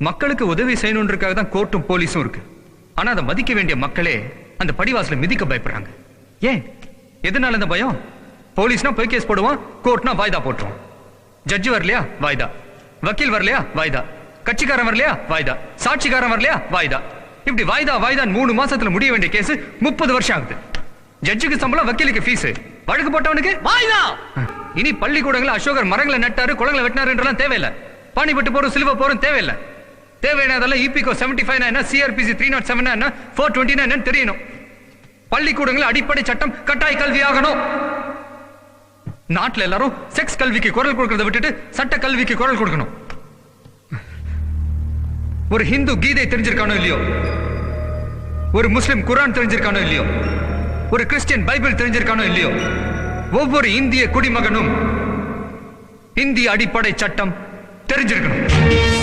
மக்களுக்கு உதவி செய்யணுன்றதுக்காக தான் கோர்ட்டும் போலீஸும் இருக்கு. ஆனா அதை மதிக்க வேண்டிய மக்களே அந்த படிவாசல மிதிக்க பயப்படுறாங்க. ஏன்? எதனால இந்த பயம்? போலீஸ்னா போய் கேஸ் போடுவான், கோர்ட்னா வாய்தா போட்டுருவான். ஜட்ஜி வரலையா வாய்தா, வக்கீல் வரலையா வாய்தா, கட்சிக்காரன் வரலையா வாய்தா, சாட்சிக்காரன் வரலையா வாய்தா. இப்படி வாய்தா வாய்தா 3 மாசத்துல முடிய வேண்டிய கேஸ் 30 வருஷம் ஆகுது. ஜட்ஜுக்கு சம்பளம், வக்கீலுக்கு ஃபீஸ், வழக்கு போட்டவனுக்கு வாய்தா. இனி பள்ளிக்கூடங்களை அசோகர் மரங்களை நட்டாரு, குளங்களை வெட்டினாருன்றலாம் தேவையில்லை. பாணிப்பட்டு போறோம், சிலுவை போறோம் தேவையில்லை. தேவையானதெல்லாம் இபிகோ 75 என்ன, சிஆர்பிசி 307 என்ன, 429 என்ன தெரியணும். பள்ளிக்கூடங்கள் அடிப்படை சட்டம் கட்டாய கல்வி ஆகணும். நாட்டில் எல்லாரும் செக்ஸ் கல்விக்கு குரல் கொடுக்கறத விட்டுட்டு சட்ட கல்விக்கு குரல் கொடுக்கணும். ஒரு ஹிந்து கீதை தெரிஞ்சிருக்கானோ இல்லையோ, ஒரு முஸ்லிம் குரான் தெரிஞ்சிருக்கானோ இல்லையோ, ஒரு கிறிஸ்டியன் பைபிள் தெரிஞ்சிருக்கானோ இல்லையோ, ஒவ்வொரு இந்திய குடிமகனும் இந்திய அடிப்படை சட்டம் தெரிஞ்சிருக்கணும்.